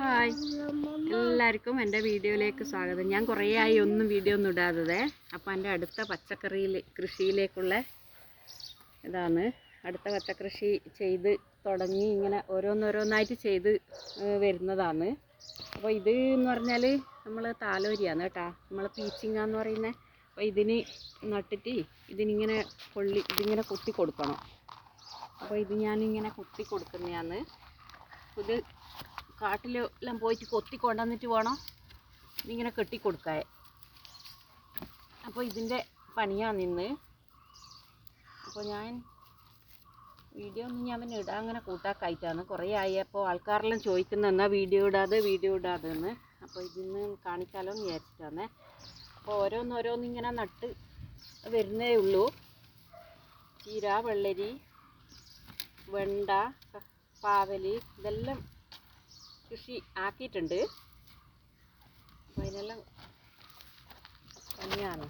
Hi, എല്ലാവർക്കും എൻ്റെ വീഡിയോയിലേക്ക് സ്വാഗതം. ഞാൻ കുറേ ആയി വീഡിയോ ഒന്നും ഇടാതെ. അപ്പോൾ എൻ്റെ അടുത്ത കൃഷിയിലേക്കുള്ള ഇതാണ്. അടുത്ത പച്ചക്കൃഷി ചെയ്ത് തുടങ്ങി ഇങ്ങനെ ഓരോന്നോരോന്നായിട്ട് ചെയ്ത് വരുന്നതാണ്. അപ്പോൾ ഇത് എന്ന് പറഞ്ഞാൽ നമ്മൾ താലോരിയാണ് കേട്ടോ, നമ്മൾ പീച്ചിങ്ങ എന്ന് പറയുന്നത്. അപ്പോൾ ഇതിന് നട്ടിട്ട് ഇതിനിങ്ങനെ ഇതിങ്ങനെ കുത്തി കൊടുക്കണം. അപ്പോൾ ഇത് ഞാനിങ്ങനെ കുത്തി കൊടുക്കുന്നതാണ്. ഇത് കാട്ടിലെല്ലാം പോയിട്ട് കൊത്തി കൊണ്ടുവന്നിട്ട് വേണം ഇതിങ്ങനെ കെട്ടിക്കൊടുക്കാൻ. അപ്പോൾ ഇതിൻ്റെ പണിയാണ് ഇന്ന്. അപ്പോൾ ഞാൻ വീഡിയോ ഒന്നും ഞാൻ പിന്നെ ഇടാൻ അങ്ങനെ കൂട്ടാക്കായിട്ടാണ്. കുറേ ആയപ്പോൾ ആൾക്കാരെല്ലാം ചോദിക്കുന്ന എന്നാ വീഡിയോ ഇടാതെ എന്ന്. അപ്പോൾ ഇതിന്ന് കാണിക്കാലോ എന്ന് വിചാരിച്ചിട്ടാണ്. അപ്പോൾ ഓരോന്നിങ്ങനെ നട്ട് വരുന്നേ ഉള്ളൂ. ചീര, വെള്ളരി, വെണ്ട, പാവൽ ഇതെല്ലാം കൃഷി ആക്കിയിട്ടുണ്ട്. അപ്പോൾ അതിനെല്ലാം പണിയാണ്.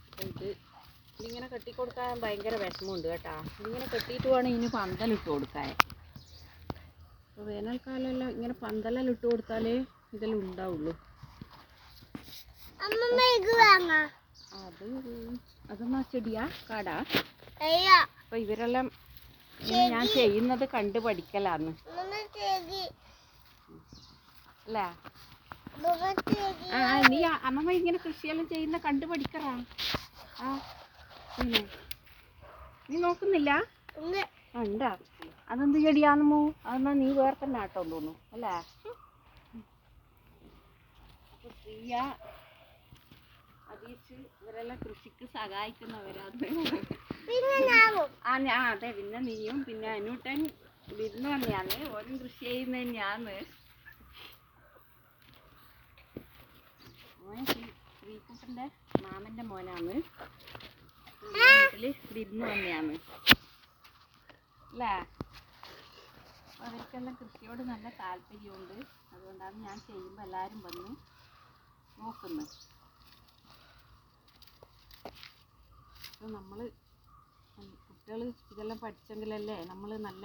അപ്പോൾ ഇതിങ്ങനെ കെട്ടിക്കൊടുക്കാൻ ഭയങ്കര വിഷമമുണ്ട് കേട്ടോ. ഇതിങ്ങനെ കെട്ടിയിട്ട് വേണം ഇതിന് പന്തലിട്ട് കൊടുക്കാൻ. അപ്പോൾ വേനൽക്കാലമെല്ലാം ഇങ്ങനെ പന്തലെല്ലാം ഇട്ട് കൊടുത്താലേ ഇതെല്ലാം ഉണ്ടാവുള്ളൂ. അതെന്നാ ചെടിയാ കാടാ? അപ്പോൾ ഇവരെല്ലാം ഞാൻ ചെയ്യുന്നത് കണ്ട് പഠിക്കലാന്ന് അല്ലേ? നീ അമ്മമ്മ ഇങ്ങനെ കൃഷിയെല്ലാം ചെയ്യുന്ന കണ്ട് പഠിക്കറാ. നീ നോക്കുന്നില്ല? ഉണ്ടാ. അതെന്ത് ചെടിയാണെന്നോ? അതെന്നാ നീ വേറെ തന്നെ ആട്ടോ തോന്നുന്നു അല്ലേ? അപ്പോൾ പ്രിയ, അതീഷ് ഇവരെല്ലാം കൃഷിക്ക് സഹായിക്കുന്നവരാണ്. അതെ, പിന്നെ നീയും പിന്നെ അനൂട്ടൻ വിരുന്ന് തന്നെയാണ്. ഓരോ കൃഷി ചെയ്യുന്ന തന്നെയാണ്. മോൻ ശ്രീകുട്ടൻ്റെ മാമൻ്റെ മോനാണ്. വീട്ടില് വിരുന്ന് തന്നെയാണ് അല്ലേ? അവർക്കെല്ലാം കൃഷിയോട് നല്ല താല്പര്യമുണ്ട്. അതുകൊണ്ടാണ് ഞാൻ ചെയ്യുമ്പോൾ എല്ലാവരും വന്ന് നോക്കുന്നത്. അപ്പോൾ നമ്മൾ കുട്ടികൾ ഇതെല്ലാം പഠിച്ചെങ്കിലല്ലേ നമ്മൾ നല്ല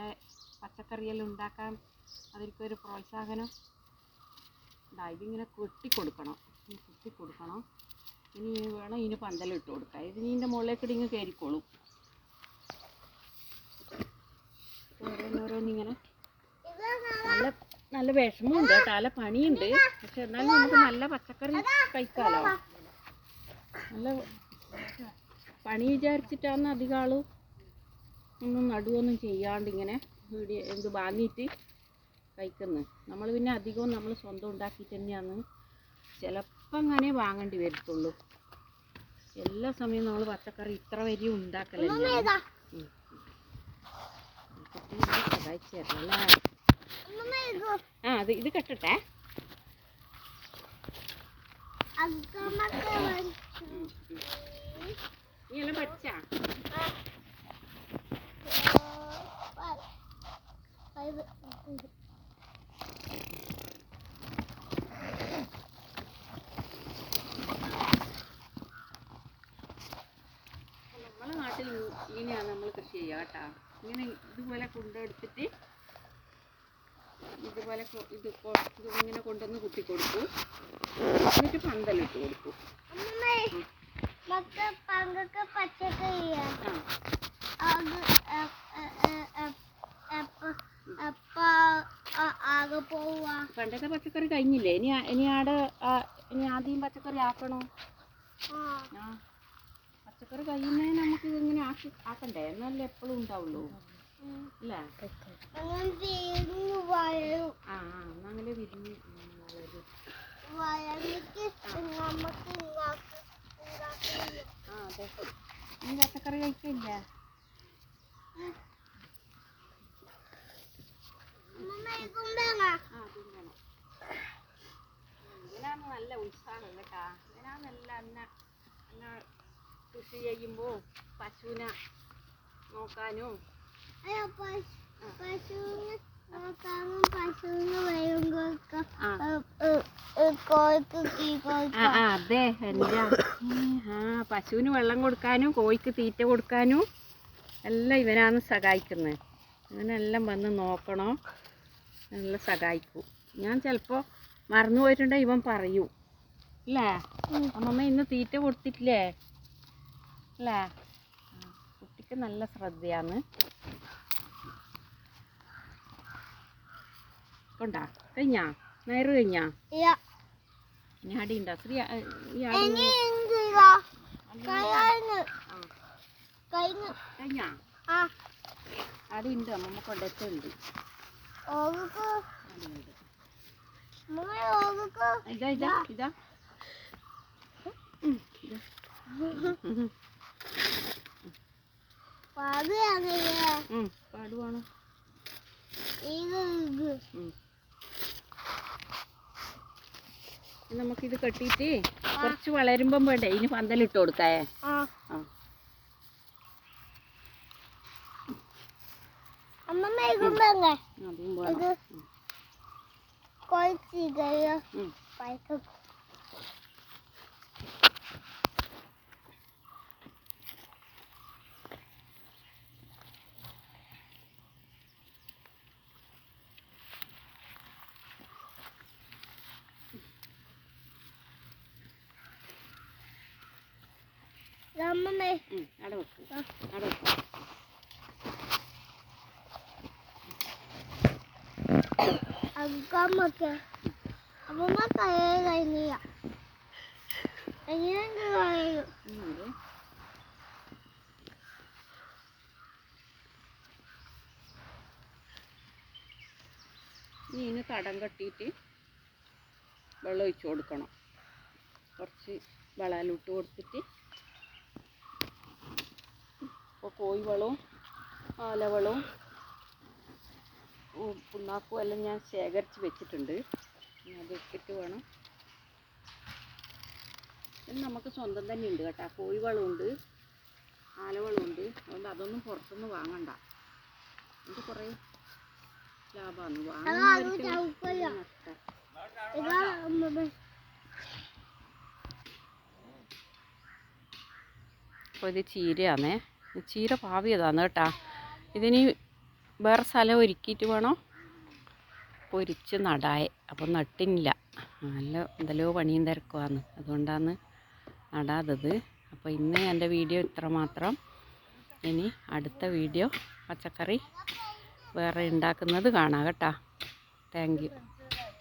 പച്ചക്കറിയെല്ലാം ഉണ്ടാക്കാൻ അവർക്കൊരു പ്രോത്സാഹനം ഇതിങ്ങനെ കുത്തിക്കൊടുക്കണം. ഇനി വേണം ഇതിന് പന്തലിട്ട് കൊടുക്കാം. ഇതിന് ഇതിൻ്റെ മുകളിലേക്ക് ഇങ്ങ് കയറിക്കോളും. ഓരോന്നിങ്ങനെ നല്ല വിഷമമുണ്ട് കേട്ടോ, നല്ല പണിയുണ്ട്. പക്ഷെ എന്നാലും നമുക്ക് നല്ല പച്ചക്കറി കഴിക്കാമല്ലോ. നല്ല പണി വിചാരിച്ചിട്ടാണ് അധികം ആളും ഒന്നും നടുവൊന്നും ചെയ്യാണ്ട് ഇങ്ങനെ വാങ്ങിയിട്ട് കഴിക്കുന്നത്. നമ്മൾ പിന്നെ അധികവും നമ്മൾ സ്വന്തം ഉണ്ടാക്കിയിട്ട് തന്നെയാണ് ചിലപ്പോൾ അങ്ങനെ വാങ്ങേണ്ടി വരത്തുള്ളൂ. എല്ലാ സമയവും നമ്മൾ പച്ചക്കറി ഇത്ര വരെ ഉണ്ടാക്കലല്ലേ. സഹായിച്ചു തരണല്ലേ? അത് ഇത് കെട്ടട്ടെ. നീ എല്ലാം പഠിച്ചാ? നമ്മളെ നാട്ടിൽ ഇങ്ങനെയാണ് നമ്മൾ കൃഷി ചെയ്യുക കേട്ടോ. ഇങ്ങനെ ഇതുപോലെ കൊണ്ടെടുത്തിട്ട് ഇതിങ്ങനെ കൊണ്ടുവന്ന് കുത്തി കൊടുക്കും. എന്നിട്ട് പന്തലിട്ട് കൊടുക്കും. പണ്ടത്തെ പച്ചക്കറി കഴിഞ്ഞില്ലേ? ഇനി ആദ്യം പച്ചക്കറി ആക്കണോ? പച്ചക്കറി കഴിയുന്നേ നമുക്ക് ഇങ്ങനെ ആക്കണ്ടേ? എന്നാലേ എപ്പോഴും ഉണ്ടാവുള്ളൂ അല്ലേ? അങ്ങനെ വിരിഞ്ഞ് അതെ. നീ പച്ചക്കറി കഴിക്കില്ല? ഇതിനാണ് നല്ല ഉത്സാഹം കേട്ടാ. ഇതിനാന്നല്ല എന്നെ കൃഷി ചെയ്യുമ്പോൾ പശുവിനെ നോക്കാനും അതെ എൻ്റെ പശുവിന് വെള്ളം കൊടുക്കാനും കോഴിക്ക് തീറ്റ കൊടുക്കാനും എല്ലാം ഇവനാണ് സഹായിക്കുന്നത്. ഇവനെല്ലാം വന്ന് നോക്കണം, നല്ല സഹായിക്കും. ഞാൻ ചിലപ്പോൾ മറന്നു പോയിട്ടുണ്ടെങ്കിൽ ഇവൻ പറയൂ അല്ലേ? അമ്മമ്മ ഇന്ന് തീറ്റ കൊടുത്തിട്ടില്ലേ അല്ലേ? കുട്ടിക്ക് നല്ല ശ്രദ്ധയാണ്. കൊണ്ടാ കഴിഞ്ഞാ നേര് കഴിഞ്ഞാ ഞാടിയുണ്ടോ ശ്രീ കഴിഞ്ഞാ അടിയുണ്ട് അമ്മമ്മ കൊണ്ടുണ്ട്. ഇതാ ഇതാ ഇതാ പാടുവാണ്. നമുക്കിത് കെട്ടിയിട്ട് കുറച്ച് വളരുമ്പം വേണ്ടേ ഇനി പന്തലിട്ട് കൊടുക്കേ? അവിടെ വെക്കും അവിടെ വെക്കും. ഇനി തടം കെട്ടിയിട്ട് വെള്ളം ഒഴിച്ച് കൊടുക്കണം. കുറച്ച് വളമിട്ട് കൊടുത്തിട്ട് ഇപ്പോൾ കോഴിവളവും ആലവളവും പുണ്ണാക്കും എല്ലാം ഞാൻ ശേഖരിച്ച് വെച്ചിട്ടുണ്ട്. അത് ഇട്ടിട്ട് വേണം. ഇത് നമുക്ക് സ്വന്തം തന്നെ ഉണ്ട് കേട്ടോ. കോഴിവളമുണ്ട്, ആലവളമുണ്ട്. അതുകൊണ്ട് അതൊന്നും പുറത്തുനിന്ന് വാങ്ങണ്ട. ഇത് കുറേ ലാഭമാണ്. അപ്പോൾ ഇത് ചീരയാണേ. ചീര പാവിയതാണ് കേട്ടോ. ഇതിന് വേറെ സ്ഥലം ഒരുക്കിയിട്ട് വേണം പൊരിച്ച് നടാൻ. അപ്പം നട്ടില്ല, നല്ല എന്തെല്ലോ പണിയും തിരക്കുവാന്ന്, അതുകൊണ്ടാണ് നടാത്തത്. അപ്പോൾ ഇന്ന് എൻ്റെ വീഡിയോ ഇത്ര മാത്രം. ഇനി അടുത്ത വീഡിയോ പച്ചക്കറി വേറെ ഉണ്ടാക്കുന്നത് കാണാം കേട്ടോ. Thank you.